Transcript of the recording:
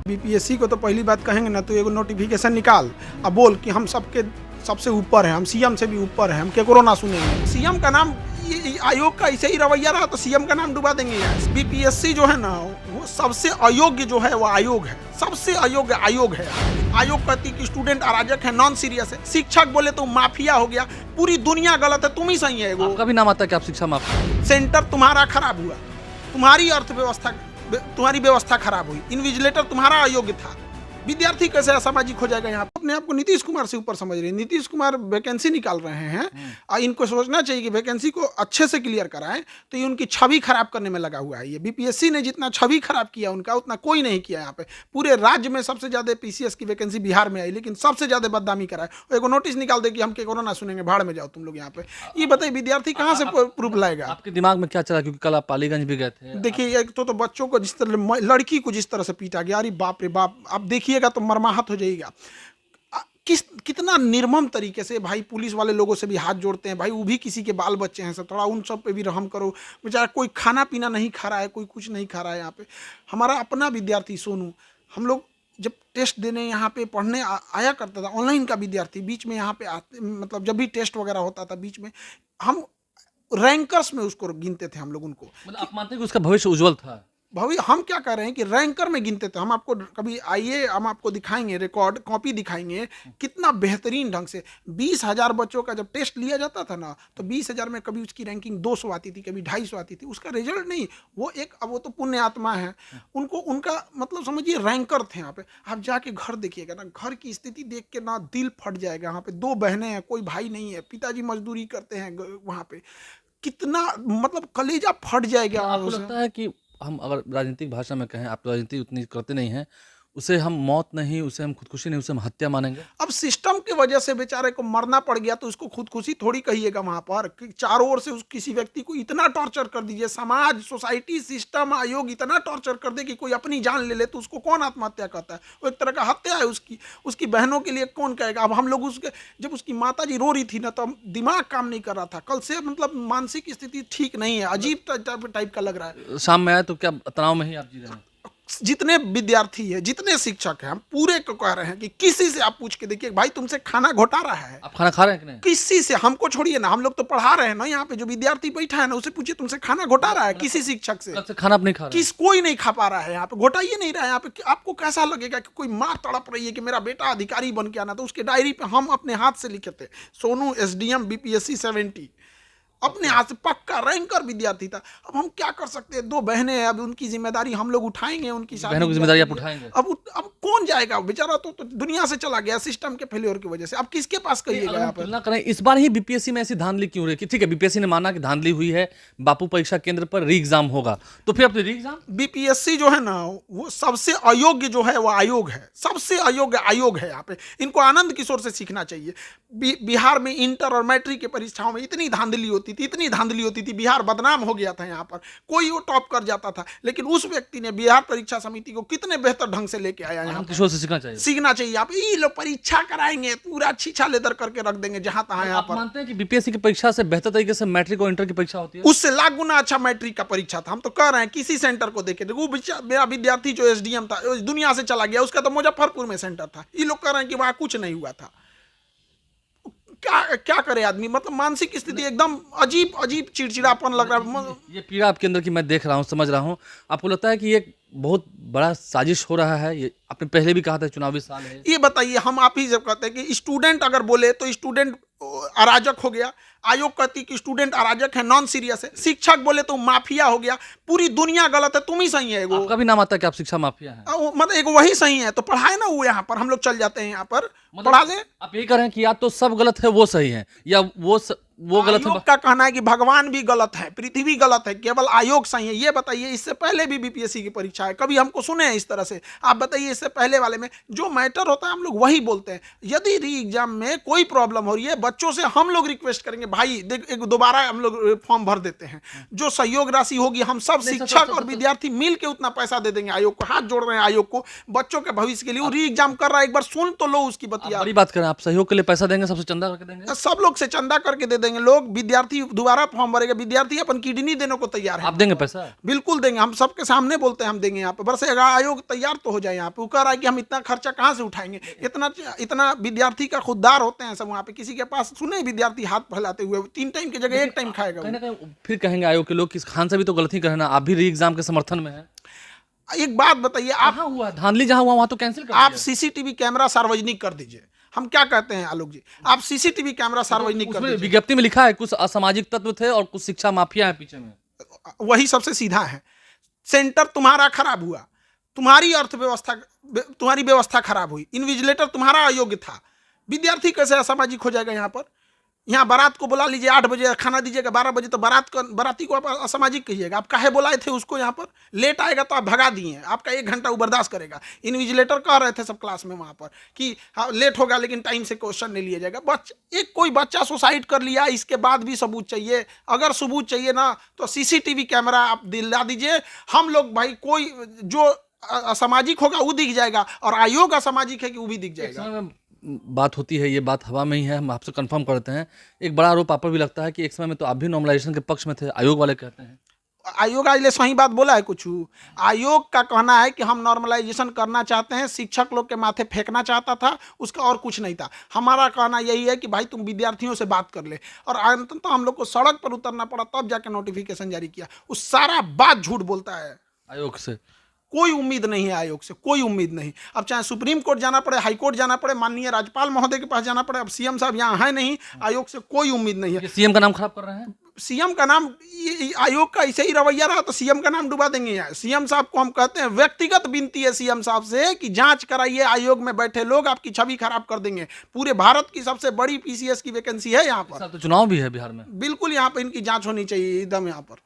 BPSC को तो पहली बात कहेंगे ना, तो एगो नोटिफिकेशन निकाल अब बोल कि हम सबके सबसे ऊपर है, हम सीएम से भी ऊपर है, हम केकरो ना सुनेंगे। सीएम का नाम आयोग का ऐसे ही रवैया रहा तो सीएम का नाम डुबा देंगे यार। बीपीएससी जो है ना, वो सबसे अयोग्य जो है वो आयोग है, सबसे अयोग्य आयोग है। आयोग कहती कि स्टूडेंट अराजक है, नॉन सीरियस है। शिक्षक बोले तो माफिया हो गया, पूरी दुनिया गलत है, तुम ही सही है। आपका भी नाम आता है कि आप शिक्षा माफिया। सेंटर तुम्हारा खराब हुआ, तुम्हारी अर्थव्यवस्था, तुम्हारी व्यवस्था खराब हुई, इन्विजिलेटर तुम्हारा अयोग्य था। विद्यार्थी कैसे असामाजिक हो जाएगा? यहाँ अपने आप को नीतीश कुमार से ऊपर समझ रहे हैं। नीतीश कुमार वैकेंसी निकाल रहे हैं और इनको सोचना चाहिए कि वैकेंसी को अच्छे से क्लियर कराएं, तो ये उनकी छवि खराब करने में लगा हुआ है। ये बीपीएससी ने जितना छवि खराब किया उनका, उतना कोई नहीं किया। यहाँ पे पूरे राज्य में सबसे ज्यादा पीसीएस की वैकेंसी बिहार में आई, लेकिन सबसे ज्यादा बदनामी कराए। एगो नोटिस निकाल दे कि हम केकरो ना सुनेंगे, भाड़ में जाओ तुम लोग। यहाँ पे ये बताइए विद्यार्थी कहाँ से प्रूफ लाएगा? आपके दिमाग में क्या चला? क्योंकि कल आप पालीगंज भी गए थे। देखिए, एक तो बच्चों को जिस तरह, लड़की को जिस तरह से पीटा गया, अरे बाप रे बाप, अब देखिएगा तो मर्माहत हो जाएगा। कितना निर्मम तरीके से भाई पुलिस वाले लोगों से भी हाथ जोड़ते हैं। भाई वो भी किसी के बाल बच्चे हैं, सब थोड़ा उन सब पे भी रहम करो। बेचारा कोई खाना पीना नहीं खा रहा है, कोई कुछ नहीं खा रहा है। यहाँ पे हमारा अपना विद्यार्थी सोनू, हम लोग जब टेस्ट देने यहाँ पे पढ़ने आया करता था, ऑनलाइन का विद्यार्थी, बीच में यहाँ पे आते, मतलब जब भी टेस्ट वगैरह होता था बीच में, हम रैंकर्स में उसको गिनते थे हम लोग उनको। मतलब आप मानते हैं कि उसका भविष्य उज्जवल था? भाई हम क्या कर रहे हैं कि रैंकर में गिनते थे हम। आपको कभी आइए, हम आपको दिखाएंगे, रिकॉर्ड कॉपी दिखाएंगे, कितना बेहतरीन ढंग से 20,000 बच्चों का जब टेस्ट लिया जाता था ना, तो 20,000 में कभी उसकी रैंकिंग 200 आती थी, कभी 250 आती थी। उसका रिजल्ट नहीं, वो एक, अब वो तो पुण्य आत्मा है, उनको उनका मतलब समझिए रैंकर थे। यहाँ पे आप जाके घर देखिएगा ना, घर की स्थिति देख के ना दिल फट जाएगा। यहाँ पे 2 बहनें हैं, कोई भाई नहीं है, पिताजी मजदूरी करते हैं वहाँ पे, कितना मतलब कलेजा फट जाएगा। आपको लगता है कि हम अगर राजनीतिक भाषा में कहें, आप तो राजनीति उतनी करते नहीं हैं, उसे हम मौत नहीं, उसे हम खुदकुशी नहीं, उसे हम हत्या मानेंगे? अब सिस्टम की वजह से बेचारे को मरना पड़ गया तो उसको खुदकुशी थोड़ी कहिएगा। वहां पर कि चारों ओर से उस किसी व्यक्ति को इतना टॉर्चर कर दीजिए, समाज, सोसाइटी, सिस्टम, आयोग इतना टॉर्चर कर दे कि कोई अपनी जान ले ले, तो उसको कौन आत्महत्या करता है? वो एक तरह का हत्या है उसकी। उसकी बहनों के लिए कौन कहेगा? अब हम लोग उसके, जब उसकी माता जी रो रही थी ना, तो दिमाग काम नहीं कर रहा था कल से, मतलब मानसिक स्थिति ठीक नहीं है, अजीब टाइप का लग रहा है। शाम में आया तो क्या तनाव में ही आप जी रहे हैं? जितने विद्यार्थी है, जितने शिक्षक हैं, हम पूरे को कह रहे हैं कि किसी से आप पूछ के देखिए, भाई तुमसे खाना घोटा रहा है? आप खाना खा रहे हैं कि नहीं? किसी से, हमको छोड़िए ना, हम लोग तो पढ़ा रहे हैं ना। यहाँ पे जो विद्यार्थी बैठा है ना, उसे पूछिए तुमसे खाना घोटा रहा है? किसी शिक्षक से कल से खाना आप नहीं खा रहे? कोई नहीं खा पा रहा है। यहाँ पे घोटा ही नहीं रहा है। यहाँ पे आपको कैसा लगेगा कि कोई माँ तड़प रही है कि मेरा बेटा अधिकारी बन के आना? तो उसके डायरी पे हम अपने हाथ से लिखे थे, सोनू एसडीएम बीपीएससी 70, अपने हाथ से, पक्का रैंकर विद्यार्थी था। अब हम क्या कर सकते हैं? 2 बहनें हैं, अब उनकी जिम्मेदारी हम लोग उठाएंगे, उनकी बहनों की जिम्मेदारी आप उठाएंगे? अब कौन जाएगा? बेचारा तो दुनिया से चला गया सिस्टम के फेलियर की वजह से। अब किसके पास कहिएगा? यहाँ पर तुलना करें, इस बार ही बीपीएससी में ऐसी धांधली क्यों रही? ठीक है, बीपीएससी ने माना कि धांधली हुई है, बापू परीक्षा केंद्र पर री एग्जाम होगा, तो फिर अब री एग्जाम। बीपीएससी जो है ना, वो सबसे अयोग्य जो है वो आयोग है, सबसे अयोग्य आयोग है। यहाँ पे इनको आनंद किशोर से सीखना चाहिए। बिहार में इंटर और मैट्रिक की परीक्षाओं में इतनी धांधली होती थी, इतनी धांधली होती थी, बिहार बदनाम हो गया था। यहाँ पर कोई वो टॉप कर जाता था, लेकिन उस व्यक्ति ने बिहार परीक्षा समिति को कितने बेहतर ढंग से लेके आया। यहाँ किशोर से सीखना चाहिए। आप ये लोग परीक्षा कराएंगे, पूरा छीछा लेदर करके रख देंगे जहां तहां। यहाँ पर मानते हैं कि बीपीएससी की परीक्षा से बेहतर तरीके से मैट्रिक और इंटर की परीक्षा होती है? उससे लाख गुना अच्छा मैट्रिक का परीक्षा था। हम तो कह रहे हैं किसी सेंटर को देखे, देखो मेरा विद्यार्थी जो एसडीएम था, दुनिया से चला गया, उसका तो मुजफ्फरपुर में सेंटर था। ये लोग कह रहे हैं कि वहां कुछ नहीं हुआ था। क्या करे आदमी? मतलब मानसिक स्थिति एकदम अजीब अजीब, चिड़चिड़ापन लग रहा है। ये पीड़ा आपके अंदर की मैं देख रहा हूँ, समझ रहा हूँ। आपको लगता है कि ये बहुत बड़ा साजिश हो रहा है? ये आपने पहले भी कहा था, चुनावी साल है। ये बताइए, हम आप ही जब कहते हैं कि स्टूडेंट अगर बोले तो स्टूडेंट अराजक हो गया, आयोग कहती कि स्टूडेंट अराजक है, नॉन सीरियस है। शिक्षक बोले तो माफिया हो गया, पूरी दुनिया गलत है, तुम ही सही है। आपका भी नाम आता है कि आप शिक्षा माफिया हैं? मतलब एक वही सही है तो पढ़ाए ना वो। यहाँ पर हम लोग चल जाते हैं, यहाँ पर पढ़ा लें। आप ये कह रहे हैं कि या तो सब गलत है वो सही है, या वो गलत है? आयोग का कहना है कि भगवान भी गलत है, पृथ्वी गलत है, केवल आयोग सही है। ये बताइए, इससे पहले भी बीपीएससी की परीक्षा है, कभी हमको सुने हैं इस तरह से? आप बताइए, इससे पहले वाले में जो मैटर होता है हम लोग वही बोलते हैं। यदि री एग्जाम में कोई प्रॉब्लम हो रही है, बच्चों बच्चों से हम लोग रिक्वेस्ट करेंगे, भाई देख एक दोबारा हम लोग फॉर्म भर देते हैं, जो सहयोग राशि होगी हम सब शिक्षक और विद्यार्थी मिल के उतना पैसा दे देंगे आयोग को। हाथ जोड़ रहे हैं आयोग को बच्चों के भविष्य के लिए। वो री एग्जाम कर रहा है, एक बार सुन तो लो उसकी बतिया। बड़ी बात करें, आप सहयोग के लिए पैसा देंगे, सबसे चंदा करके देंगे? सब लोग से चंदा करके दे देंगे लोग। विद्यार्थी दोबारा फॉर्म भरेगा, विद्यार्थी अपन किडनी देने को तैयार है। आप देंगे पैसा? बिल्कुल देंगे, हम सबके सामने बोलते हैं हम देंगे। यहाँ पे बस आयोग तैयार तो हो जाए। यहाँ पे वो कह रहा है कि हम इतना खर्चा कहाँ से उठाएंगे, इतना विद्यार्थी का खुददार होते हैं सब वहाँ पे। किसी के पास सुने विद्यार्थी हाथ फैलाते हुए 3 टाइम की जगह 1 टाइम खाएगा। कहीं ना कहीं फिर कहेंगे आयोग के लोग कि खान से भी तो गलती कर रहे ना, आप भी री एग्जाम के समर्थन में हैं। एक बात बताइए, आप कहाँ हुआ धांधली, जहाँ हुआ वहाँ तो कैंसिल कर आप दिया। सीसीटीवी कैमरा सार्वजनिक कर दीजिए। हम क्या कहते हैं आलोक जी, आप सीसीटीवी कैमरा सार्वजनिक कर उसमें दीजिए। विज्ञप्ति में लिखा है कुछ असामाजिक तत्व थे और कुछ शिक्षा माफिया है पीछे में। वही सबसे सीधा है। सेंटर तुम्हारा खराब हुआ, तुम्हारी अर्थव्यवस्था, तुम्हारी व्यवस्था खराब हुई, इन्विजिलेटर तुम्हारा अयोग्य था, विद्यार्थी कैसे असामाजिक हो जाएगा। यहाँ पर यहाँ बारात को बुला लीजिए, 8 बजे खाना दीजिएगा, 12 बजे तो बाराती को आप असामाजिक कहिएगा। आप काहे बुलाए थे उसको? यहाँ पर लेट आएगा तो आप भगा दिए, आपका 1 घंटा वो बर्दाश्त करेगा। इन्विजिलेटर कह रहे थे सब क्लास में वहाँ पर कि हाँ लेट होगा लेकिन टाइम से क्वेश्चन नहीं लिया जाएगा। एक कोई बच्चा सुसाइड कर लिया, इसके बाद भी सबूत चाहिए। अगर सबूत चाहिए ना तो सीसीटीवी कैमरा आप दिला दीजिए। हम लोग भाई कोई जो असामाजिक होगा वो दिख जाएगा, और आयोग असामाजिक है कि वो भी दिख जाएगा। बात होती है, ये बात हवा में ही है, हम आपसे कंफर्म करते हैं। एक बड़ा आरोप आप पर भी लगता है कि एक समय में तो आप भी नॉर्मलाइजेशन के पक्ष में थे, आयोग वाले कहते हैं। आयोग आज ले सही बात बोला है कुछ? आयोग का कहना है कि हम नॉर्मलाइजेशन करना चाहते हैं, शिक्षक लोग के माथे फेंकना चाहता था, उसका और कुछ नहीं था। हमारा कहना यही है कि भाई तुम विद्यार्थियों से बात कर ले, और अंततः तो हम लोग को सड़क पर उतरना पड़ा तब जाके नोटिफिकेशन जारी किया। उस सारा बात झूठ बोलता है। आयोग से कोई उम्मीद नहीं है, आयोग से कोई उम्मीद नहीं। अब चाहे सुप्रीम कोर्ट जाना पड़े, हाई कोर्ट जाना पड़े, माननीय राज्यपाल महोदय के पास जाना पड़े, अब सीएम साहब यहाँ है नहीं, आयोग से कोई उम्मीद नहीं है। सीएम का नाम खराब कर रहे हैं। सीएम का नाम, आयोग का ऐसे ही रवैया रहा तो सीएम का नाम डुबा देंगे। यहाँ सीएम साहब को हम कहते हैं, व्यक्तिगत विनती है सीएम साहब से कि जांच कराइए। आयोग में बैठे लोग आपकी छवि खराब कर देंगे। पूरे भारत की सबसे बड़ी पीसीएस की वैकेंसी है यहाँ पर। तो चुनाव भी है बिहार में, बिल्कुल यहाँ पर इनकी जांच होनी चाहिए एकदम यहाँ पर।